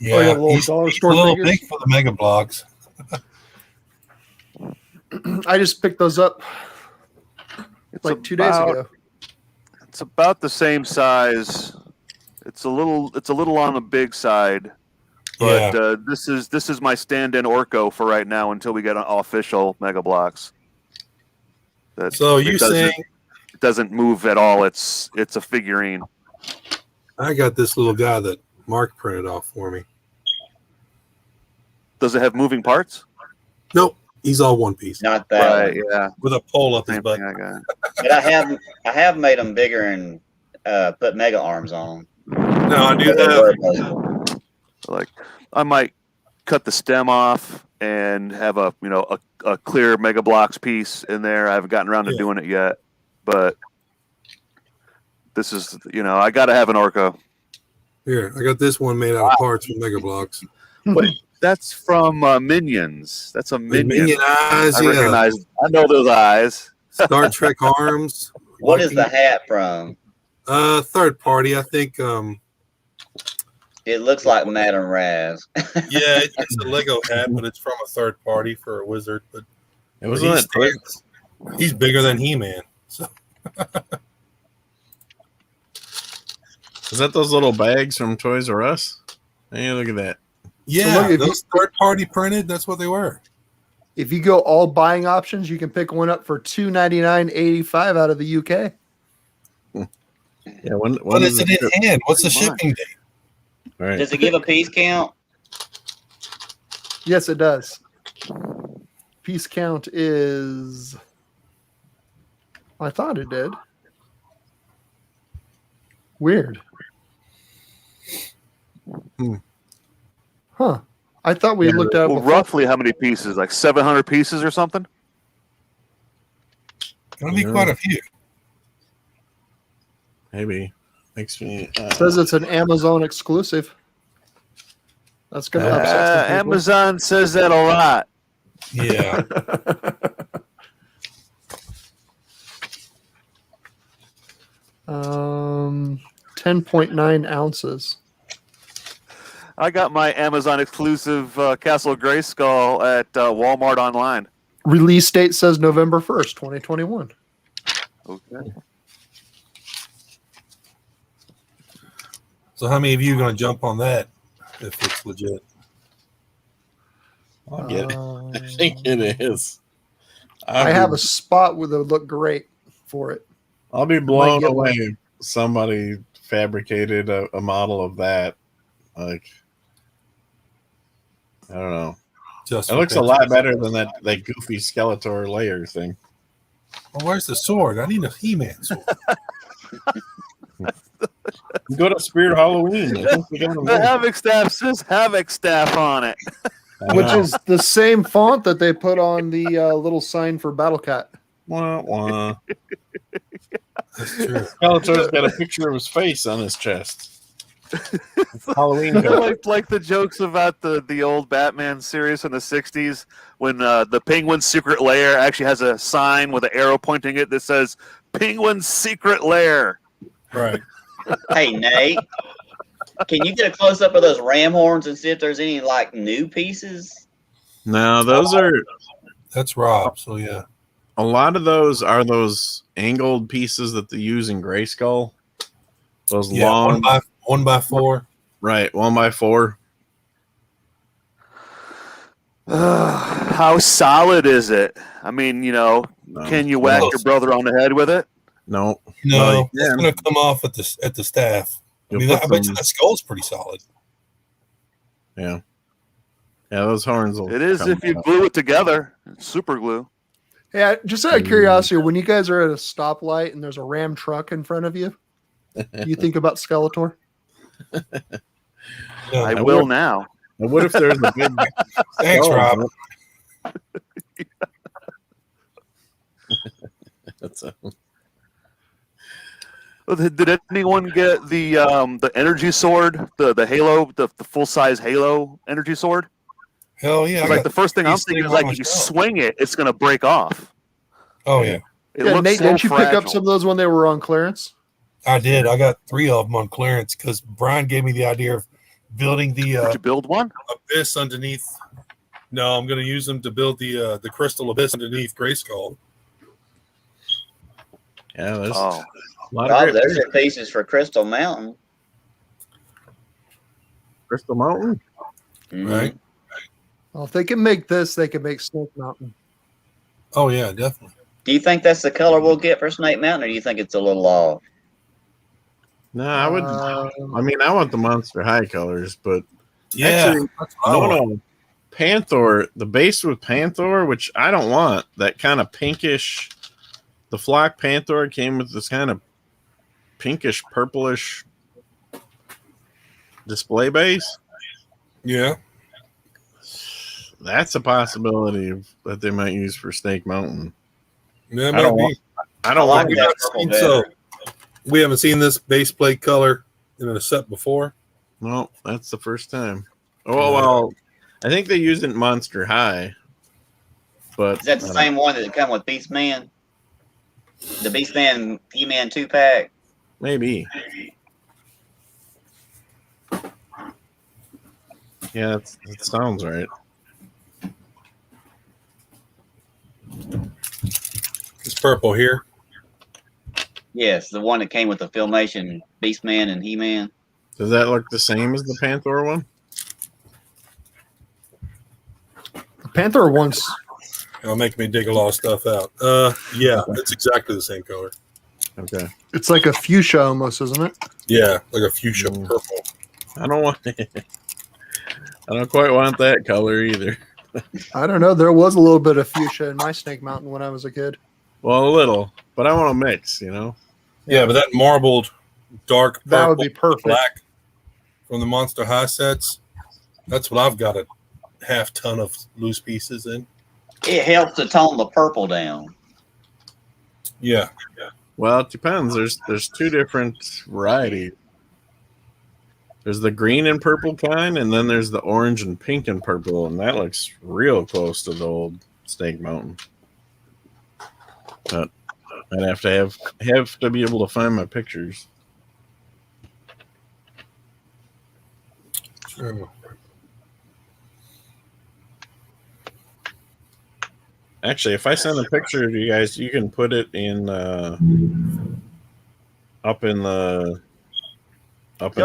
Yeah, yeah, little he's, dollar he's store a little figures. big for the Mega Bloks. I just picked those up It's like 2 days ago. It's about the same size. It's a little on the big side, but this is my stand-in Orco for right now until we get an official Mega Bloks. So you saying it doesn't move at all? It's a figurine. I got this little guy that Mark printed off for me. Does it have moving parts? Nope, he's all one piece. Not that Right. one. Yeah. With a pole up his Same butt. thing I got. But I have made them bigger and put mega arms on. No, I do So they have. were adjustable. Like I might cut the stem off and have a clear Mega Bloks piece in there. I haven't gotten around to doing it yet, but this is I got to have an Orco. Here, I got this one made out of parts from Mega Bloks. Wait, that's from Minions. That's a Minion. Minion eyes, I yeah. recognize. I know those eyes. Star Trek arms. What is the hat from? Third party, I think. It looks like Madame Raz. Yeah, it's a Lego hat, but it's from a third party for a wizard. But It wasn't that quick. he's bigger than He-Man. So Is that those little bags from Toys R Us? Hey, look at that. yeah, look, if those third party printed. That's what they were. If you go all buying options, you can pick one up for $299.85 out of the UK. Yeah, when What is does it in hand? What's the Pretty much. shipping date? Right. Does it give a piece count? Yes, it does. Piece count is. I thought it did. Weird. Huh. I thought we looked at it Well, before. roughly how many pieces? Like 700 pieces or something? That'll be quite a few. Maybe. Makes me. It says it's an Amazon exclusive. That's going to upset some people. Amazon says that a lot. Yeah. 10.9 ounces. I got my Amazon exclusive Castle Grayskull at Walmart online. Release date says November 1st, 2021. Okay. So how many of you are going to jump on that if it's legit? I'll get it. I think it is. I have a spot where they would look great for it. I'll be blown get away if somebody fabricated a model of that. Like, I don't know. Just It looks a lot better than that goofy Skeletor layer thing. Well, where's the sword? I need a He-Man sword. Go to Spirit Halloween. I think we got 'em The there. Havoc Staff says Havoc Staff on it. I Which know. is the same font that they put on the little sign for BattleCat. Wah, wah. That's true. Skeletor's got a picture of his face on his chest. It's Halloween color. like the jokes about the old Batman series in the 60s when the Penguin's secret lair actually has a sign with an arrow pointing it that says Penguin's secret lair. Right. Hey, Nate, can you get a close up of those ram horns and see if there's any like new pieces? No, those are That's Rob. So yeah. a lot of those are those angled pieces that they use in Grayskull. Those Yeah. long, 1x4. right? 1x4. How solid is it? I mean, No, can you whack your brother on the head with it? No, No, yeah. it's going to come off at the staff. I You'll mean, put I bet you some- that skull's pretty solid. Yeah, those horns. Will It is come if you off. glue it together. It's super glue. Yeah, just out of curiosity, when you guys are at a stoplight and there's a Ram truck in front of you, you think about Skeletor? Yeah. I will now. Now, what if there's a big? Thanks, skull? Rob. That's a, Did anyone get the energy sword, the Halo, the full size Halo energy sword? Hell yeah! Like the first thing I'm thinking is like if you swing it, it's gonna break off. Oh yeah, it Yeah, looks Nate, so didn't you pick up fragile. some of those when they were on clearance? I did. I got 3 of them on clearance because Brian gave me the idea of building Did the you build one? abyss underneath. No, I'm going to use them to build the crystal abyss underneath Grayskull. Yeah, there's Oh, a lot Well, of great there's your pieces for Crystal Mountain. Crystal Mountain. Mhm. Right? Well, if they can make this, they can make Snake Mountain. Oh yeah, definitely. Do you think that's the color we'll get for Snake Mountain, or do you think it's a little off? No, I would. I mean, I want the Monster High colors, but Yeah, actually, that's what I want. no. Panther, the base with Panther, which I don't want, that kind of pinkish. The Flock Panther came with this kind of pinkish, purplish display base. Yeah, That's a possibility that they might use for Snake Mountain. yeah, I don't want. I don't like want that that. purple so better. we haven't seen this base plate color in a set before. No, that's the first time. Oh well, I think they used it in Monster High, but Is that the same one that come with Beast Man? The Beast Man E-Man 2-pack? maybe. Yeah, that sounds right. It's purple here. Yes, the one that came with the Filmation Beast Man and He-Man. Does that look the same as the Panther one? The Panther one's It'll make me dig a lot of stuff out. Yeah, it's exactly the same color. Okay. it's like a fuchsia almost, isn't it? Yeah, like a fuchsia Mm. purple. I don't want. I don't quite want that color either. I don't know. There was a little bit of fuchsia in my Snake Mountain when I was a kid. Well, a little, but I want a mix. You know. Yeah, but that marbled dark That would purple be perfect. black from the Monster High sets. That's what I've got a half ton of loose pieces in. It helps to tone the purple down. Yeah. Well, it depends. There's 2 different varieties. There's the green and purple kind, and then there's the orange and pink and purple, and that looks real close to the old Snake Mountain. But I'd have to be able to find my pictures. Sure. Actually, if I send a picture to you guys, you can put it in up in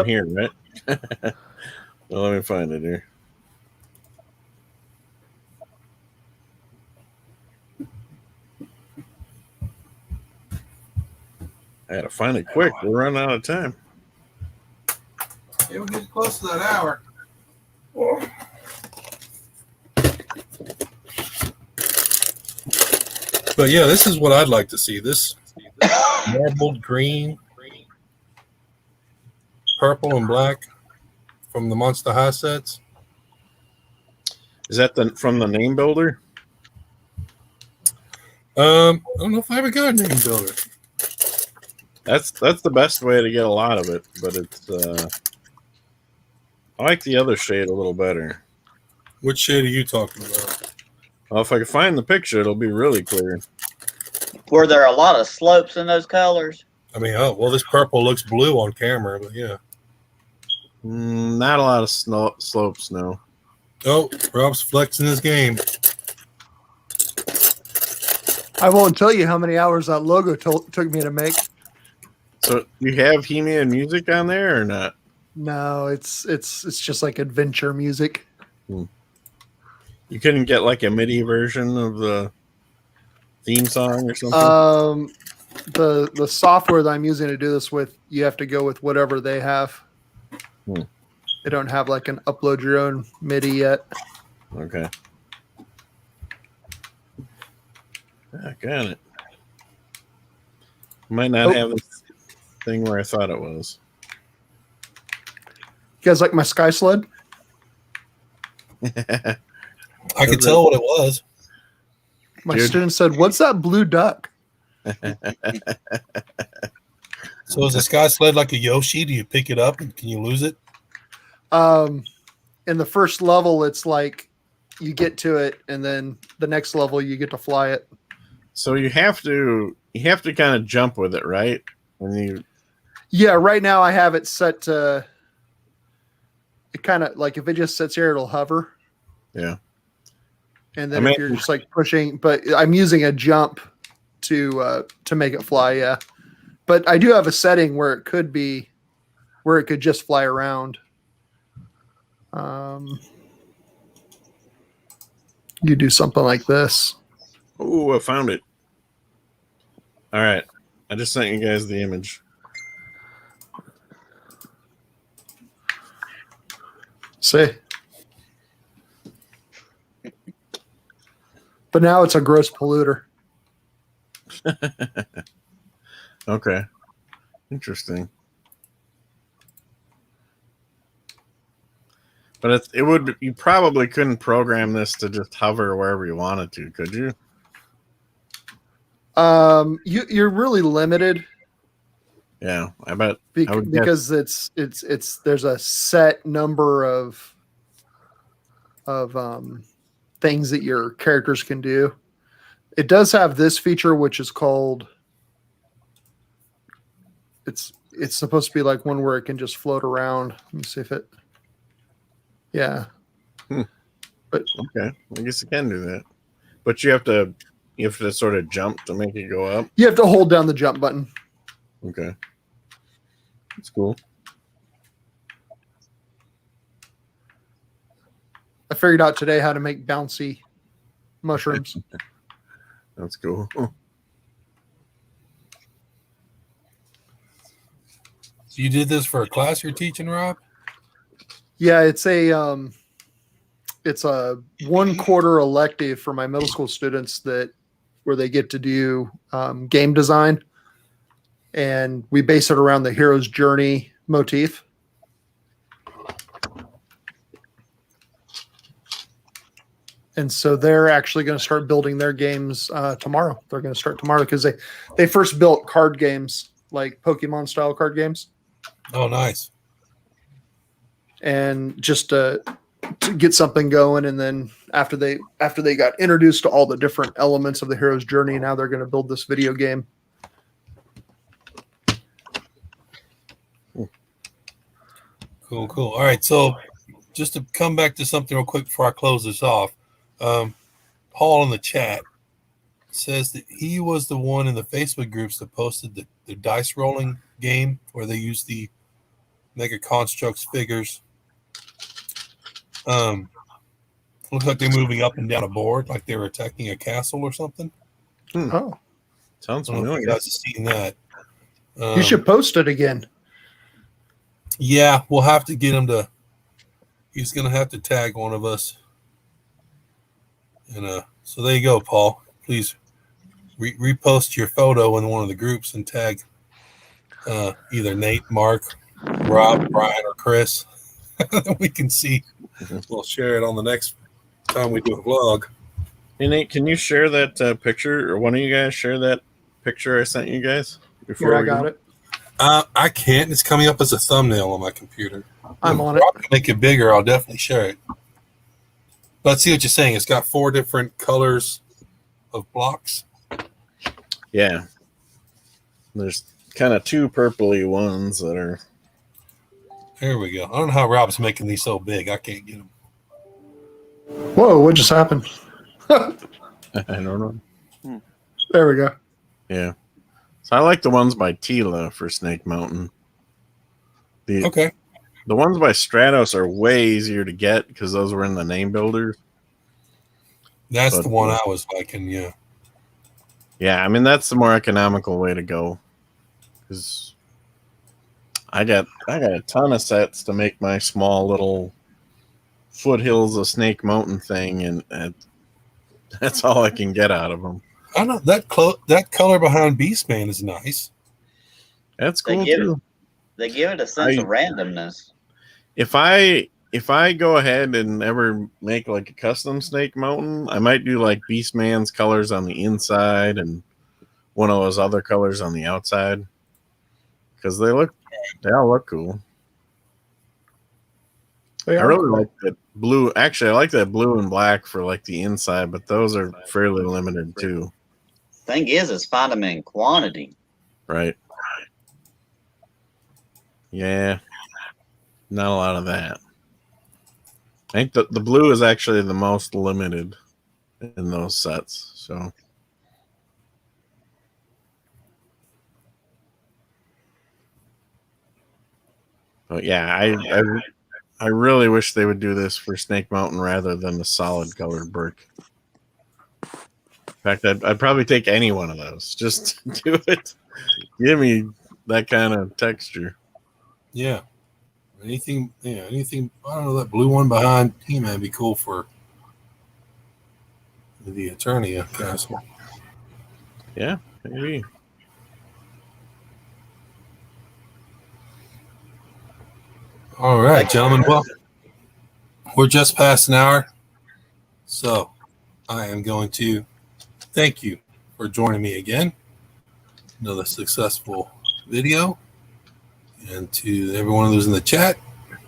here, right? Well, let me find it here. I gotta find it quick. We're running out of time. Yeah, we're getting close to that hour. But yeah, this is what I'd like to see. This marbled green, purple, and black from the Monster High sets. Is that from the name builder? I don't know if I ever got a name builder. That's the best way to get a lot of it, but it's I like the other shade a little better. Which shade are you talking about? Well, if I can find the picture, it'll be really clear. Were there a lot of slopes in those colors? I mean, oh, well, this purple looks blue on camera, but yeah. Not a lot of slopes, no. Oh, Rob's flexing his game. I won't tell you how many hours that logo took me to make. So you have He-Man music on there or not? No, it's just like adventure music. You couldn't get like a MIDI version of the theme song or something? The software that I'm using to do this with, you have to go with whatever they have. They don't have like an upload your own MIDI yet. Okay. I got it. Might not have this thing where I thought it was. You guys like my sky sled? I could tell what it was. My Dude. student said, "What's that blue duck?" So is the sky sled like a Yoshi? Do you pick it up and can you lose it? In the first level, it's like you get to it, and then the next level you get to fly it. So you have to kind of jump with it, right? Yeah, right now I have it set to. It kind of like if it just sits here, it'll hover. Yeah. And then if you're just like pushing, but I'm using a jump to make it fly. Yeah, but I do have a setting where it could just fly around. You do something like this. Oh, I found it. All right. I just sent you guys the image. See? But now it's a gross polluter. Okay. Interesting. But you probably couldn't program this to just hover wherever you wanted to, could you? You're really limited. Yeah, I bet. Because it's there's a set number of things that your characters can do. It does have this feature, which is called. It's supposed to be like one where it can just float around. Let me see if it. Yeah. But okay, I guess it can do that. But you have to sort of jump to make it go up. You have to hold down the jump button. Okay. That's cool. I figured out today how to make bouncy mushrooms. That's cool. So you did this for a class you're teaching, Rob? Yeah, it's a 1/4 elective for my middle school students where they get to do game design, and we base it around the hero's journey motif. And so they're actually going to start building their games tomorrow. They're going to start tomorrow because they first built card games, like Pokemon style card games. Oh, nice. And just to get something going, and then after they got introduced to all the different elements of the hero's journey, now they're going to build this video game. Cool. All right, so just to come back to something real quick before I close this off, Paul in the chat says that he was the one in the Facebook groups that posted the dice rolling game where they use the Mega Construx figures. Looks like they're moving up and down a board, like they were attacking a castle or something. Oh, sounds I don't know if familiar. you guys have seen that. you should post it again. Yeah, we'll have to get him to. He's going to have to tag one of us. And so there you go, Paul. Please repost your photo in one of the groups and tag either Nate, Mark, Rob, Brian, or Chris. We can see. We'll share it on the next time we do a vlog. Hey, Nate, can you share that picture, or one of you guys share that picture I sent you guys? Here, I got it. I can't. It's coming up as a thumbnail on my computer. I'm on it. it. To make it bigger, I'll definitely share it. But I see what you're saying. It's got 4 different colors of blocks. Yeah. There's kind of 2 purpley ones that are. There we go. I don't know how Rob's making these so big. I can't get them. Whoa, what just happened? I don't know. There we go. Yeah. So I like the ones by Tila for Snake Mountain. Okay. The ones by Stratos are way easier to get because those were in the name builders. That's the one I was liking, yeah. Yeah, I mean, that's the more economical way to go. Because I got a ton of sets to make my small little foothills of Snake Mountain thing, and that's all I can get out of them. I know that color behind Beastman is nice. That's cool too. They give it a sense of randomness. If I go ahead and ever make like a custom Snake Mountain, I might do like Beastman's colors on the inside and one of those other colors on the outside. because they all look cool. They I are really cool. like that blue. Actually, I like that blue and black for like the inside, but those are fairly limited too. Thing is find them in quantity. Right. Yeah. Not a lot of that. I think the blue is actually the most limited in those sets. So but yeah, I really wish they would do this for Snake Mountain rather than the solid colored brick. In fact, I'd probably take any one of those. Just do it. Give me that kind of texture. Yeah. Anything, anything. I don't know, that blue one behind He-Man would be cool for the Eternia castle. Yeah, maybe. All right, gentlemen. Well, we're just past an hour. So I am going to thank you for joining me again. Another successful video. And to everyone who's in the chat,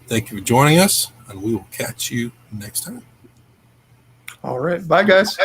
thank you for joining us. And we will catch you next time. All right. Bye, guys.